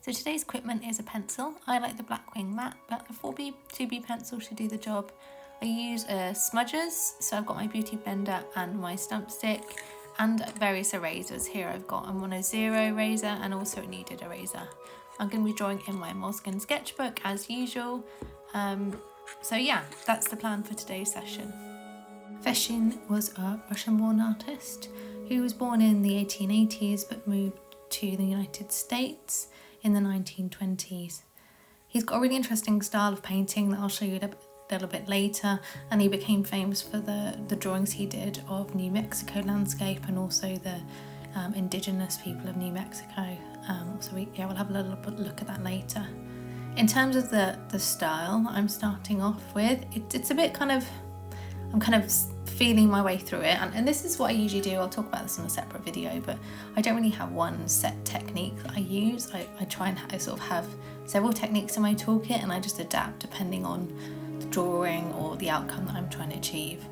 So today's equipment is a pencil. I like the blackwing matte, but a 4B 2B pencil should do the job. I use smudgers, so I've got my beauty blender and my stump stick, and various erasers. Here I've got a mono zero eraser and also a kneaded eraser. I'm going to be drawing in my moleskine sketchbook as usual. So yeah, that's the plan for today's session. Fechin was a Russian-born artist who was born in the 1880s but moved to the United States in the 1920s. He's got a really interesting style of painting that I'll show you a little bit later, and he became famous for the drawings he did of New Mexico landscape and also the indigenous people of New Mexico. We'll have a little look at that later. In terms of the style I'm starting off with, it's a bit I'm kind of feeling my way through it, and this is what I usually do. I'll talk about this on a separate video, but I don't really have one set technique that I use. I try and have several techniques in my toolkit, and I just adapt depending on the drawing or the outcome that I'm trying to achieve.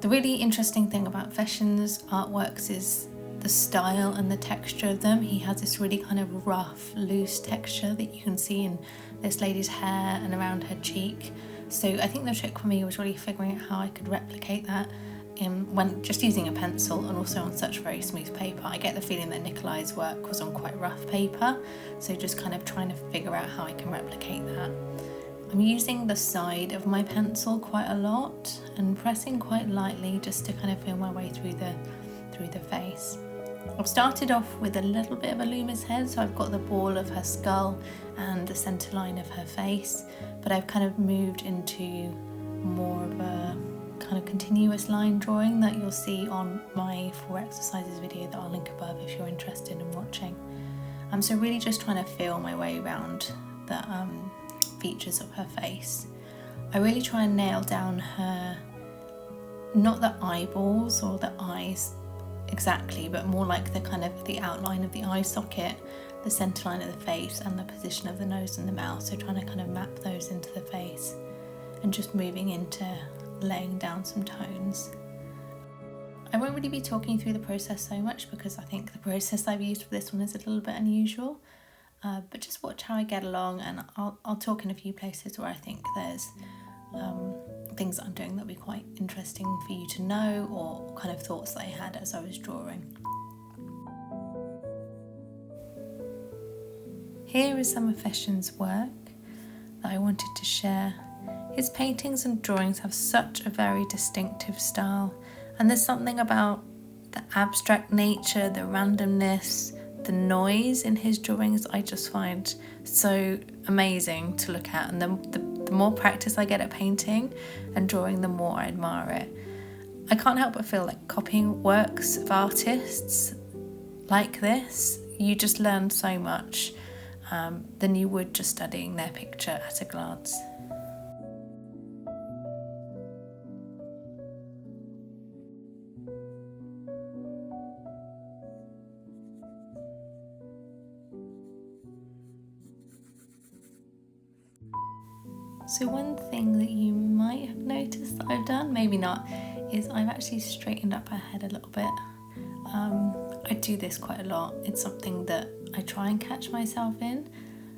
The really interesting thing about Fechin's artworks is the style and the texture of them. He has this really kind of rough, loose texture that you can see in this lady's hair and around her cheek. So I think the trick for me was really figuring out how I could replicate that when just using a pencil and also on such very smooth paper. I get the feeling that Nicolai's work was on quite rough paper, so just kind of trying to figure out how I can replicate that. I'm using the side of my pencil quite a lot and pressing quite lightly just to kind of feel my way through the face. I've started off with a little bit of a Loomis head, so I've got the ball of her skull and the centre line of her face, but I've kind of moved into more of a kind of continuous line drawing that you'll see on my 4 exercises video that I'll link above if you're interested in watching. So really just trying to feel my way around the features of her face. I really try and nail down her, not the eyeballs or the eyes exactly, but more like the outline of the eye socket, the centre line of the face, and the position of the nose and the mouth. So trying to kind of map those into the face and just moving into laying down some tones. I won't really be talking through the process so much because I think the process I've used for this one is a little bit unusual, but just watch how I get along, and I'll talk in a few places where I think there's things that I'm doing that'll be quite interesting for you to know, or kind of thoughts that I had as I was drawing. Here is some of Fechin's work that I wanted to share. His paintings and drawings have such a very distinctive style, and there's something about the abstract nature, the randomness, the noise in his drawings I just find so amazing to look at, and the more practice I get at painting and drawing, the more I admire it. I can't help but feel like copying works of artists like this, you just learn so much than you would just studying their picture at a glance. So one thing that you might have noticed that I've done, maybe not, is I've actually straightened up her head a little bit. I do this quite a lot. It's something that I try and catch myself in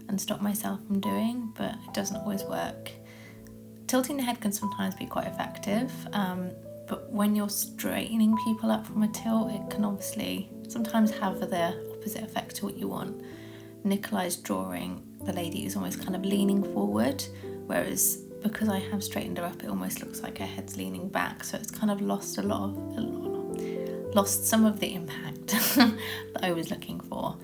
and stop myself from doing, but it doesn't always work. Tilting the head can sometimes be quite effective, but when you're straightening people up from a tilt, it can obviously sometimes have the opposite effect to what you want. Nicolai's drawing, the lady is almost kind of leaning forward, whereas because I have straightened her up, it almost looks like her head's leaning back, so it's kind of lost some of the impact that I was looking for.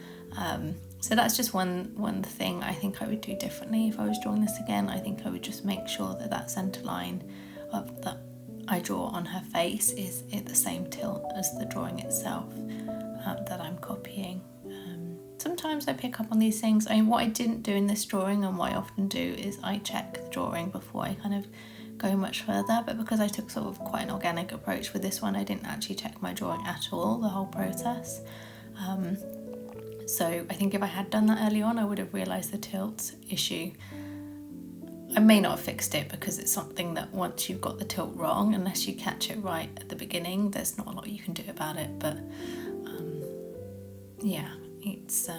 So that's just one thing I think I would do differently if I was drawing this again. I think I would just make sure that centre line that I draw on her face is at the same tilt as the drawing itself that I'm copying. Sometimes I pick up on these things. What I didn't do in this drawing, and what I often do, is I check the drawing before I kind of go much further, but because I took sort of quite an organic approach with this one, I didn't actually check my drawing at all, the whole process. So I think if I had done that early on, I would have realised the tilt issue. I may not have fixed it because it's something that once you've got the tilt wrong, unless you catch it right at the beginning, there's not a lot you can do about it. But yeah, it's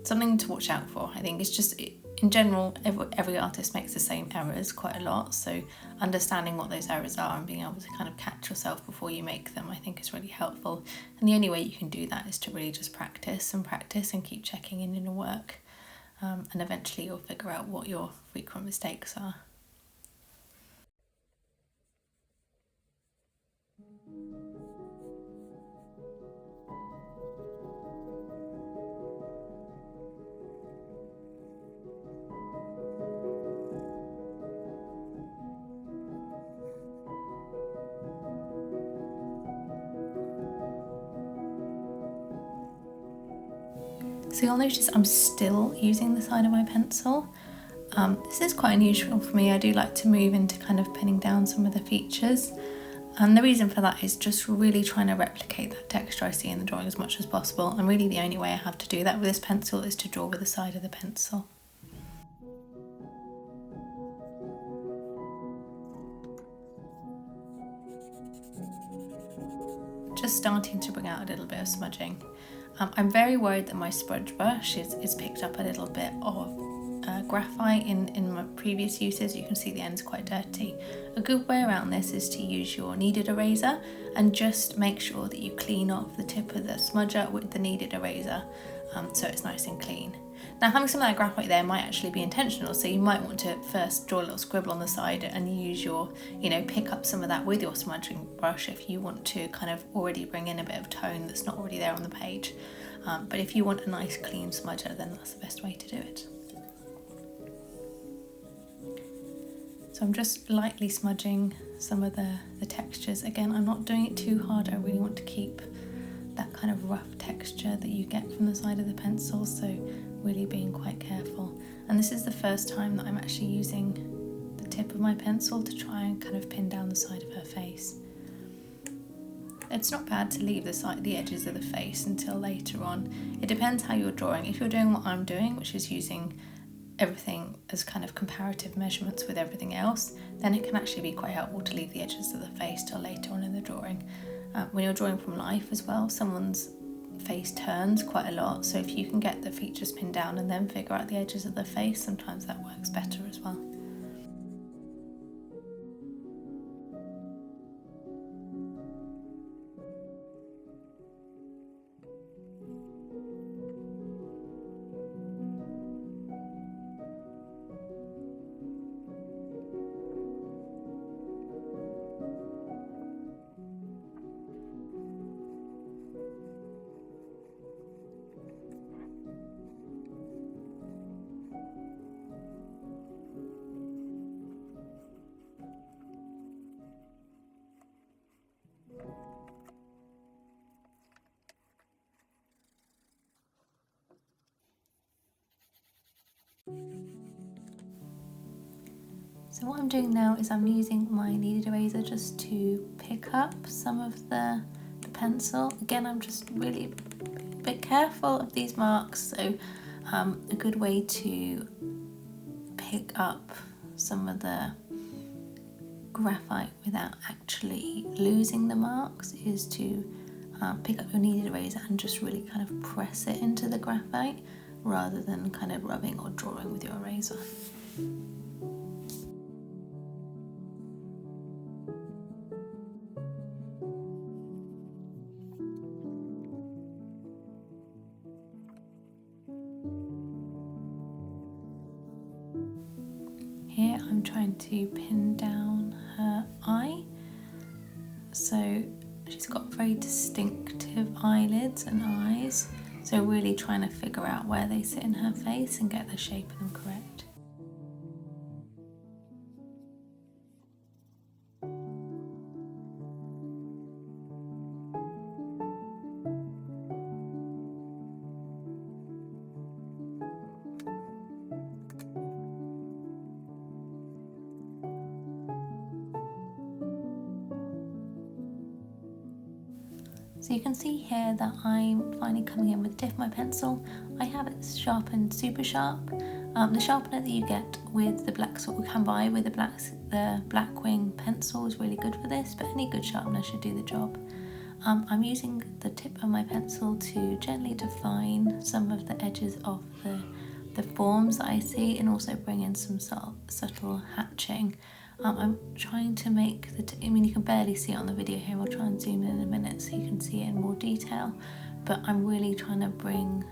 something to watch out for. I think it's just, in general, every artist makes the same errors quite a lot, so understanding what those errors are and being able to kind of catch yourself before you make them, I think is really helpful. And the only way you can do that is to really just practice and keep checking in your work, and eventually you'll figure out what your frequent mistakes are. So you'll notice I'm still using the side of my pencil. This is quite unusual for me. I do like to move into kind of pinning down some of the features. And the reason for that is just really trying to replicate that texture I see in the drawing as much as possible. And really the only way I have to do that with this pencil is to draw with the side of the pencil. Just starting to bring out a little bit of smudging. I'm very worried that my smudge brush is picked up a little bit of graphite in my previous uses. You can see the end's quite dirty. A good way around this is to use your kneaded eraser and just make sure that you clean off the tip of the smudger with the kneaded eraser, so it's nice and clean. Now, having some of that graphite there might actually be intentional, so you might want to first draw a little scribble on the side and use your, pick up some of that with your smudging brush if you want to kind of already bring in a bit of tone that's not already there on the page. But if you want a nice clean smudger, then that's the best way to do it. So I'm just lightly smudging some of the textures. Again, I'm not doing it too hard. I really want to keep that kind of rough texture that you get from the side of the pencil, so really being quite careful. And this is the first time that I'm actually using the tip of my pencil to try and kind of pin down the side of her face. It's not bad to leave the edges of the face until later on. It depends how you're drawing. If you're doing what I'm doing, which is using everything as kind of comparative measurements with everything else, then it can actually be quite helpful to leave the edges of the face till later on in the drawing. When you're drawing from life as well, someone's face turns quite a lot, so if you can get the features pinned down and then figure out the edges of the face, sometimes that works better as well. So what I'm doing now is I'm using my kneaded eraser just to pick up some of the pencil. Again, I'm just really a bit careful of these marks, so a good way to pick up some of the graphite without actually losing the marks is to pick up your kneaded eraser and just really kind of press it into the graphite rather than kind of rubbing or drawing with your eraser. Here I'm trying to pin down her eye. So she's got very distinctive eyelids and eyes, so really trying to figure out where they sit in her face and get the shape of them correct. So you can see here that I'm finally coming in with the tip of my pencil. I have it sharpened super sharp. The sharpener that you get with the black sort we can buy with the blackwing pencil is really good for this, but any good sharpener should do the job. I'm using the tip of my pencil to gently define some of the edges of the forms that I see, and also bring in some subtle hatching. I'm trying to make I mean, you can barely see it on the video here. I'll try and zoom in a minute so you can see it in more detail, but I'm really trying to bring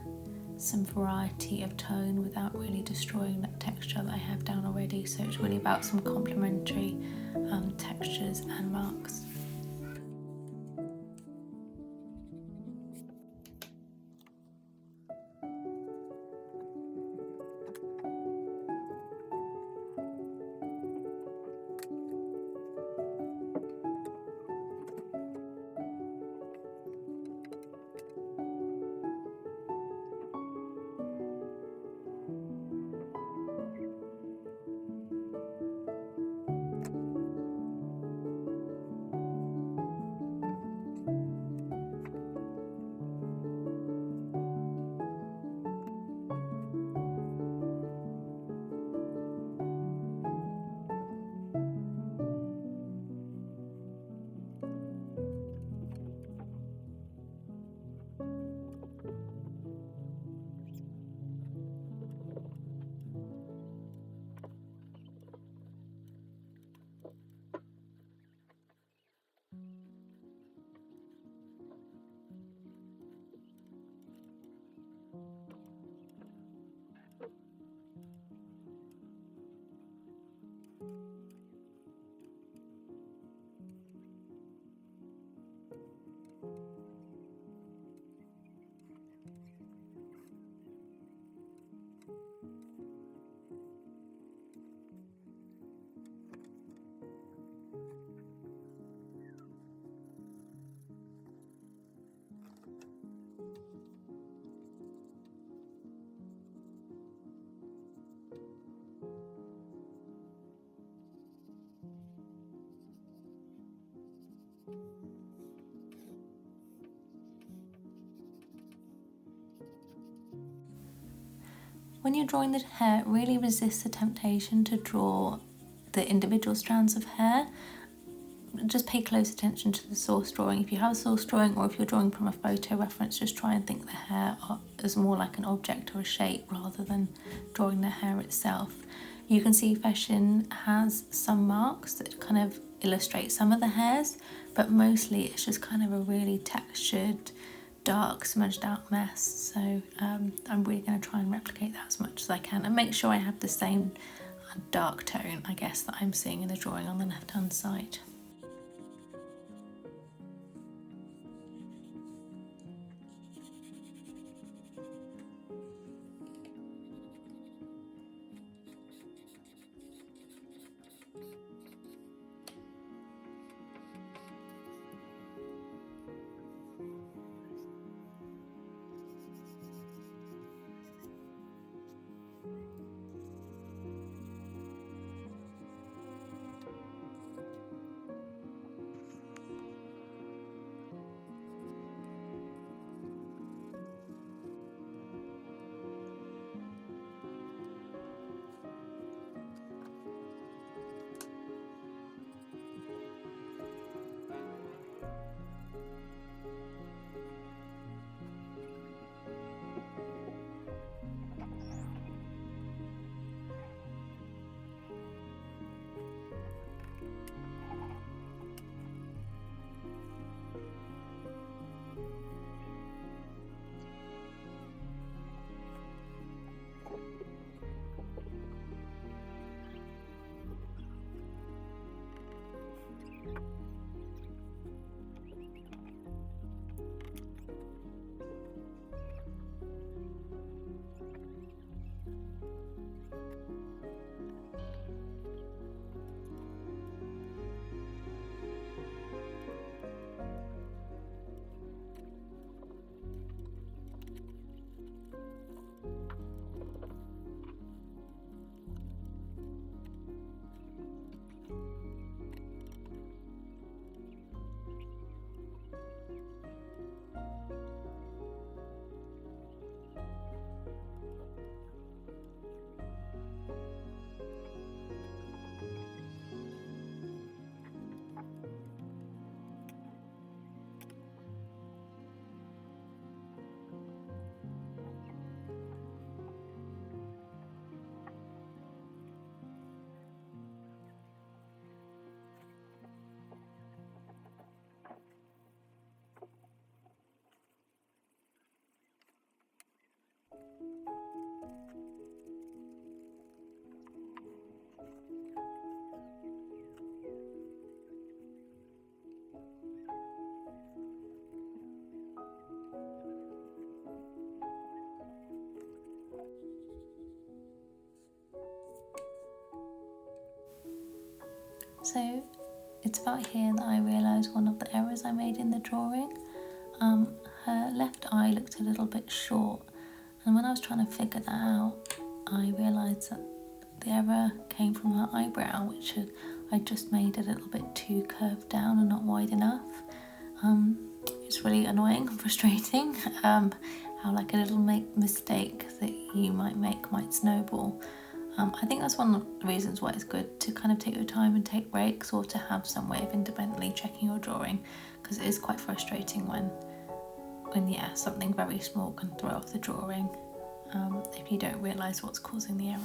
some variety of tone without really destroying that texture that I have down already. So it's really about some complementary textures and marks. When you're drawing the hair, really resist the temptation to draw the individual strands of hair. Just pay close attention to the source drawing. If you have a source drawing, or if you're drawing from a photo reference, just try and think the hair as more like an object or a shape rather than drawing the hair itself. You can see Fechin has some marks that kind of illustrate some of the hairs, but mostly it's just kind of a really textured, dark, smudged out mess. So I'm really going to try and replicate that as much as I can, and make sure I have the same dark tone, I guess, that I'm seeing in the drawing on the left hand side. So it's about here that I realised one of the errors I made in the drawing. Her left eye looked a little bit short, and when I was trying to figure that out, I realised that the error came from her eyebrow, which I just made a little bit too curved down and not wide enough. It's really annoying and frustrating how like a little mistake that you might make might snowball. I think that's one of the reasons why it's good to kind of take your time and take breaks, or to have some way of independently checking your drawing, because it is quite frustrating when yeah, something very small can throw off the drawing if you don't realise what's causing the error.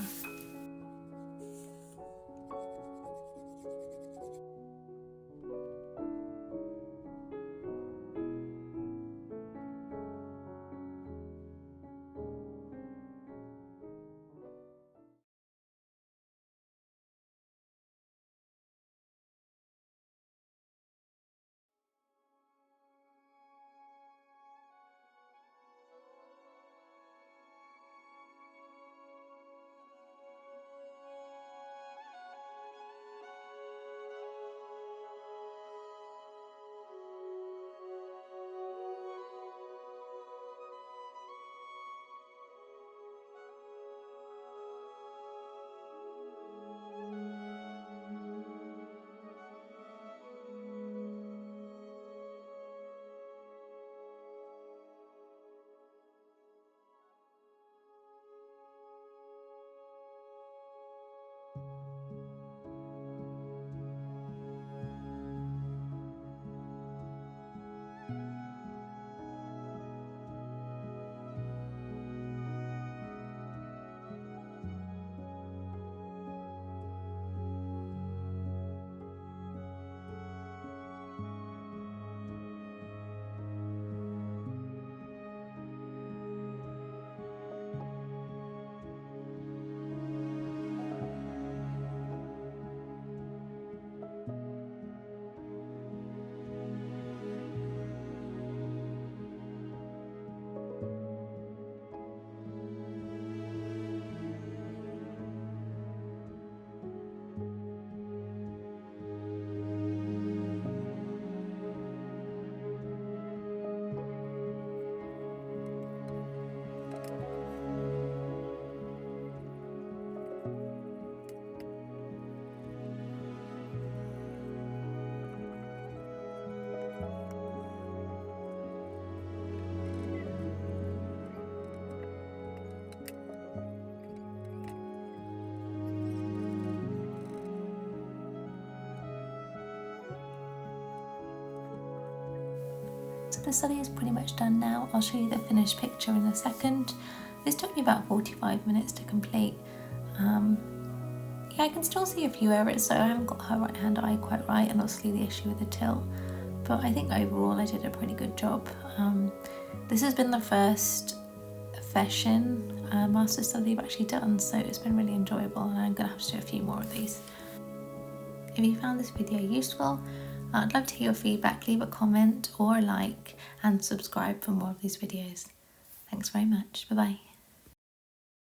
So the study is pretty much done now. I'll show you the finished picture in a second. This took me about 45 minutes to complete. Yeah, I can still see a few errors, so I haven't got her right hand eye quite right, and obviously the issue with the tilt. But I think overall I did a pretty good job. This has been the first Fechin master study I've actually done, so it's been really enjoyable, and I'm going to have to do a few more of these. If you found this video useful, I'd love to hear your feedback. Leave a comment or a like, and subscribe for more of these videos. Thanks very much. Bye bye.